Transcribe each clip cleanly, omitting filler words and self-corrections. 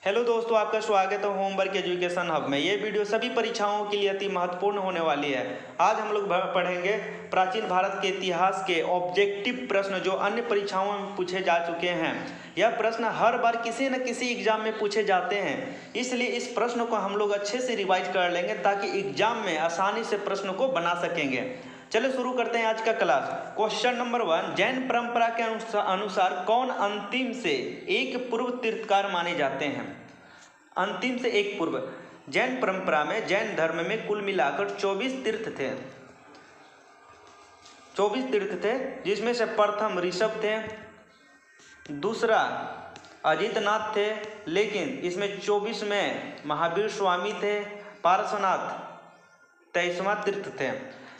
Hello दोस्तों, आपका स्वागत है होमवर्क एजुकेशन हब में। ये वीडियो सभी परीक्षाओं के लिए अति महत्वपूर्ण होने वाली है। आज हम लोग पढ़ेंगे प्राचीन भारत के इतिहास के ऑब्जेक्टिव प्रश्न जो अन्य परीक्षाओं में पूछे जा चुके हैं। यह प्रश्न हर बार किसी न किसी एग्जाम में पूछे जाते हैं, इसलिए इस प्रश्न को हम लोग अच्छे से रिवाइज कर लेंगे ताकि एग्जाम में आसानी से प्रश्न को बना सकेंगे। चलिए शुरू करते हैं आज का क्लास। क्वेश्चन नंबर 1, जैन परंपरा के अनुसार कौन अंतिम से एक पूर्व तीर्थकार माने जाते हैं? अंतिम से एक पूर्व। जैन परंपरा में, जैन धर्म में कुल मिलाकर 24 तीर्थ थे। 24 तीर्थ थे, जिसमें से प्रथम ऋषभ थे, दूसरा अजितनाथ थे, लेकिन इसमें 24 में महावीर स्वामी थे, पार्श्वनाथ 23वां तीर्थ थे।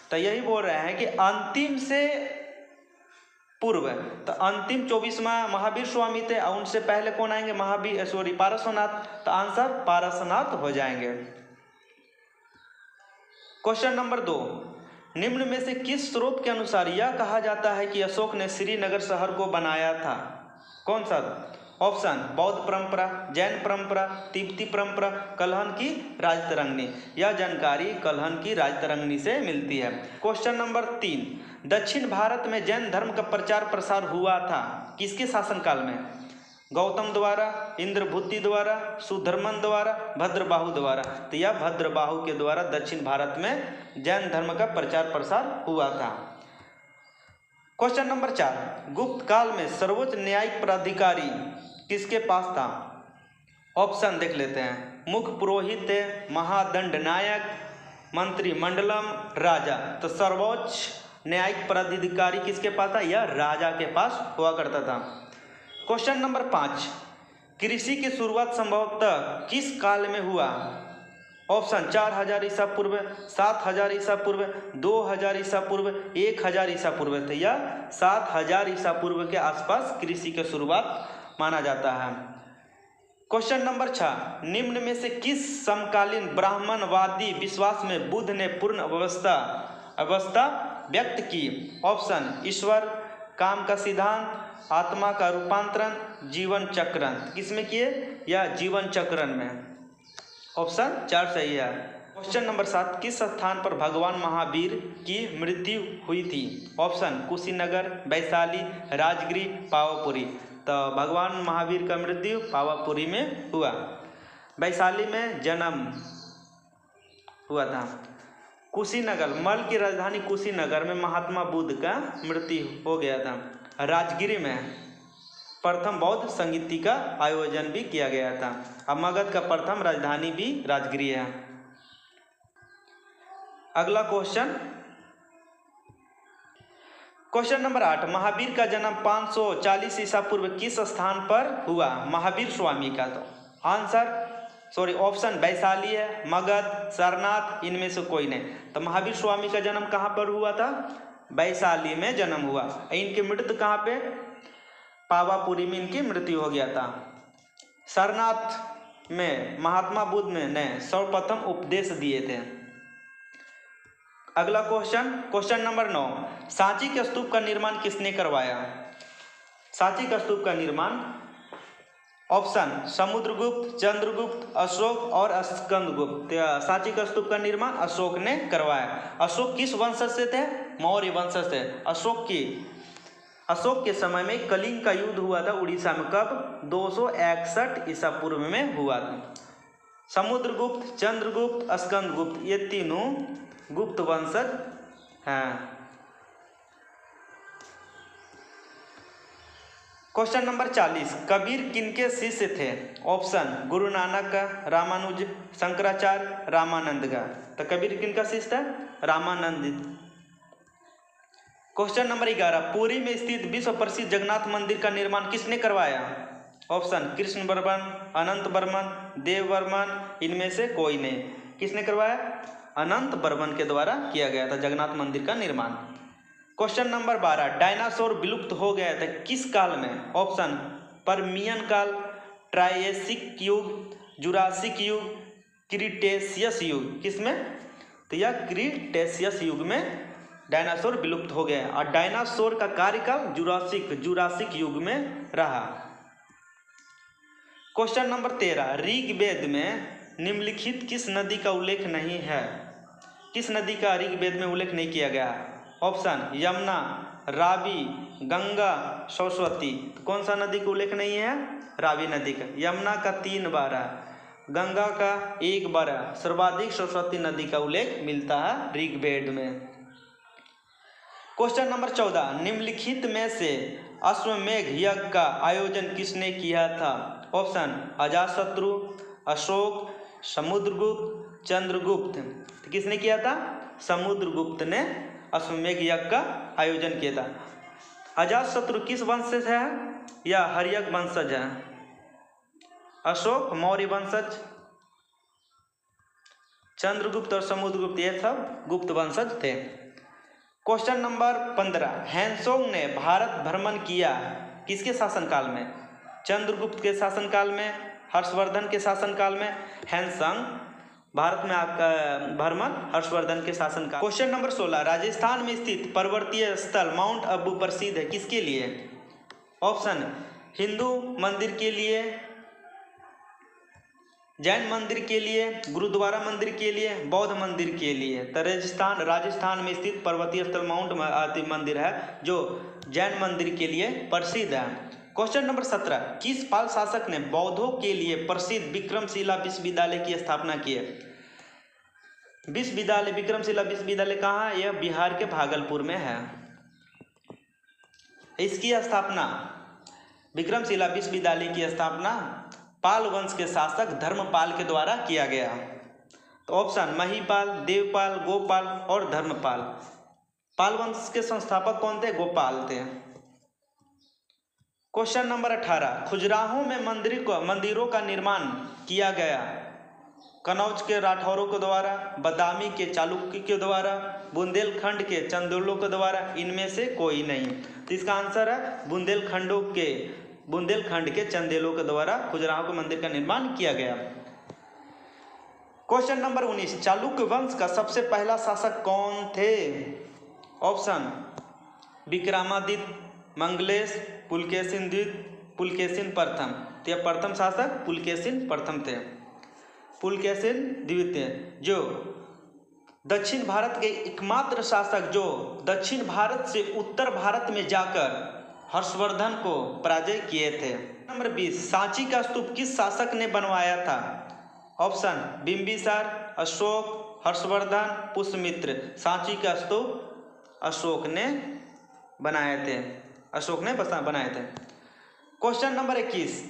तो यही बोल रहे हैं कि अंतिम से पूर्व, तो अंतिम 24वां महावीर स्वामी थे और उनसे पहले कौन आएंगे? पार्श्वनाथ। तो आंसर पार्श्वनाथ हो जाएंगे। क्वेश्चन नंबर 2, निम्न में से किस स्रोत के अनुसार यह कहा जाता है कि अशोक ने श्रीनगर शहर को बनाया था? कौन सा? ऑप्शन बौद्ध परंपरा, जैन परंपरा, तिब्बती परंपरा, कल्हण की राजतरंगिणी। यह जानकारी कल्हण की राजतरंगिणी से मिलती है। क्वेश्चन नंबर 3, दक्षिण भारत में जैन धर्म का प्रचार प्रसार हुआ था किसके शासनकाल में? गौतम द्वारा, इंद्रभूति द्वारा, सुधर्मन द्वारा, भद्रबाहु द्वारा। तो यह भद्रबाहु के द्वारा दक्षिण भारत में जैन धर्म का प्रचार प्रसार हुआ था। क्वेश्चन नंबर 4, गुप्त काल में सर्वोच्च न्यायिक प्राधिकारी किसके पास था? ऑप्शन देख लेते हैं। मुख्य पुरोहित थे, महादंड नायक, मंत्रिमंडलम, राजा। तो सर्वोच्च न्यायिक प्राधिकारी किसके पास था? यह राजा के पास हुआ करता था। क्वेश्चन नंबर 5, कृषि की शुरुआत संभवतः किस काल में हुआ? ऑप्शन 4000 ईसा पूर्व, 7000 ईसा पूर्व, 2000 ईसा पूर्व, 1000 ईसा पूर्व। तो यह 7000 ईसा पूर्व के आसपास कृषि की शुरुआत माना जाता है। क्वेश्चन नंबर 6, निम्न में से किस समकालीन ब्राह्मणवादी विश्वास में बुद्ध ने पूर्ण अवस्था व्यक्त की? ऑप्शन ईश्वर, काम का सिद्धांत, आत्मा का रूपांतरण, जीवन चक्रण। किसमें किए? यह जीवन चक्रण में। ऑप्शन 4 सही है। क्वेश्चन नंबर 7, किस स्थान पर भगवान महावीर की मृत्यु हुई थी? ऑप्शन कुशीनगर, वैशाली, राजगिरी, पावापुरी। तो भगवान महावीर का मृत्यु पावापुरी में हुआ। वैशाली में जन्म हुआ था। कुशीनगर, मल की राजधानी कुशीनगर में महात्मा बुद्ध का मृत्यु हो गया था। राजगिरी में प्रथम बौद्ध संगीति का आयोजन भी किया गया था। अब मगध का प्रथम राजधानी भी राजगिरी है। अगला क्वेश्चन नंबर 8, महावीर का जन्म 540 ईसा पूर्व किस स्थान पर हुआ? महावीर स्वामी का। तो ऑप्शन वैशाली है, मगध, सारनाथ, इनमें से कोई नहीं। तो महावीर स्वामी का जन्म कहाँ पर हुआ था? वैशाली में जन्म हुआ। इनकी मृत्यु कहाँ पे? पावापुरी में इनकी मृत्यु हो गया था। सारनाथ में महात्मा बुद्ध ने सर्वप्रथम उपदेश दिए थे। अगला क्वेश्चन नंबर 9, सांची के स्तूप का निर्माण किसने करवाया? सांची का स्तूप का निर्माण ऑप्शन समुद्रगुप्त, चंद्रगुप्त, अशोक और स्कंदगुप्त। सांची का स्तूप का निर्माण अशोक ने करवाया। अशोक किस वंशज से थे? मौर्य वंशज से। अशोक के समय में कलिंग का युद्ध हुआ था उड़ीसा में। कब? 261 ईसा पूर्व में हुआ था। समुद्रगुप्त, चंद्रगुप्त, स्कंदगुप्त, ये तीनों गुप्त वंशज हैं। क्वेश्चन नंबर 40, कबीर किनके शिष्य थे? ऑप्शन गुरु नानक, रामानुज, शंकराचार्य, रामानंद का। तो कबीर किनका शिष्य था? रामानंद। क्वेश्चन नंबर 11, पुरी में स्थित विश्व प्रसिद्ध जगन्नाथ मंदिर का निर्माण किसने करवाया? ऑप्शन कृष्ण वर्मन, अनंत वर्मन, देव वर्मन, इनमें से कोई नहीं। किसने करवाया? अनंत वर्मन के द्वारा किया गया था जगन्नाथ मंदिर का निर्माण। क्वेश्चन नंबर 12, डायनासोर विलुप्त हो गया था किस काल में? ऑप्शन परमियन काल, ट्रायसिक युग, जुरासिक युग, क्रीटेशियस युग। किसमें? तो यह क्रीटेशियस युग में डायनासोर विलुप्त हो गए और डायनासोर का कार्यकाल जुरासिक युग में रहा। क्वेश्चन नंबर 13, ऋग्वेद में निम्नलिखित किस नदी का उल्लेख नहीं है? किस नदी का ऋग्वेद में उल्लेख नहीं किया गया? ऑप्शन यमुना, रावी, गंगा, सरस्वती। तो कौन सा नदी का उल्लेख नहीं है? रावी नदी का। यमुना का 3 बार है, गंगा का 1 बार है, सर्वाधिक सरस्वती नदी का उल्लेख मिलता है ऋग्वेद में। क्वेश्चन नंबर 14, निम्नलिखित में से अश्वमेध यज्ञ का आयोजन किसने किया था? ऑप्शन अजातशत्रु, अशोक, समुद्रगुप्त, चंद्रगुप्त। तो किसने किया था? समुद्रगुप्त ने अश्वमेध यज्ञ का आयोजन किया था। अजातशत्रु किस वंशज है या हर्यक वंशज है? अशोक मौर्य वंशज, चंद्रगुप्त और समुद्रगुप्त ये सब गुप्त वंशज थे। क्वेश्चन नंबर 15, हैंसोंग ने भारत भ्रमण किया किसके शासनकाल में? चंद्रगुप्त के शासनकाल में, हर्षवर्धन के शासनकाल में। हैंसोंग भारत में भ्रमण हर्षवर्धन के शासनकाल। क्वेश्चन नंबर 16, राजस्थान में स्थित पर्वतीय स्थल माउंट अबू प्रसिद्ध है किसके लिए? ऑप्शन हिंदू मंदिर के लिए, जैन मंदिर के लिए, गुरुद्वारा मंदिर के लिए, बौद्ध मंदिर के लिए। तो राजस्थान में स्थित पर्वतीय स्थल माउंट मंदिर है जो जैन मंदिर के लिए प्रसिद्ध है। क्वेश्चन नंबर 17, किस पाल शासक ने बौद्धों के लिए प्रसिद्ध विक्रमशिला विश्वविद्यालय की स्थापना की है? विक्रमशिला विश्वविद्यालय कहाँ है? यह बिहार के भागलपुर में है। इसकी स्थापना, विक्रमशिला विश्वविद्यालय की स्थापना पाल वंश के शासक धर्मपाल के द्वारा किया गया। तो ऑप्शन महिपाल, देवपाल, गोपाल और धर्मपाल। पाल वंश के संस्थापक कौन थे? गोपाल थे। क्वेश्चन नंबर 18, खजुराहो में मंदिरों का निर्माण किया गया कनौज के राठौरों के द्वारा, बदामी के चालुक्य के द्वारा, बुंदेलखंड के चंदेलों के द्वारा, इनमें से कोई नहीं। तो इसका आंसर है बुंदेलखंड के चंदेलों के द्वारा खजुराहो के मंदिर का निर्माण किया गया। क्वेश्चन नंबर 19, चालुक्य वंश का सबसे पहला शासक कौन थे? ऑप्शन विक्रमादित्य, मंगलेश, पुलकेशिन प्रथम। तो यह प्रथम शासक पुलकेशिन प्रथम थे। पुलकेशिन द्वितीय, जो दक्षिण भारत के एकमात्र शासक जो दक्षिण भारत से उत्तर भारत में जाकर हर्षवर्धन को पराजय किए थे। नंबर 20, सांची का स्तूप किस शासक ने बनवाया था? ऑप्शन बिंबिसार, अशोक, हर्षवर्धन, पुष्यमित्र। सांची का स्तूप अशोक ने बनाए थे। क्वेश्चन नंबर 21,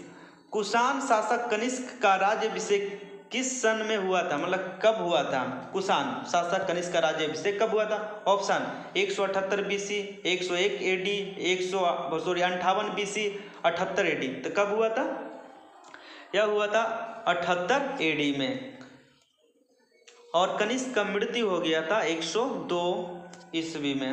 कुषाण शासक कनिष्क का राज्याभिषेक किस सन में हुआ था? मतलब कब हुआ था? कुषाण शासक कनिष्क का राज्याभिषेक कब हुआ था? Option 178 BC, 101 AD, 58 BC, 78 AD। तो कब हुआ था? यह हुआ था 78 AD में। और कनिष्क का मृत्यु हो गया था 102 ईस्वी में।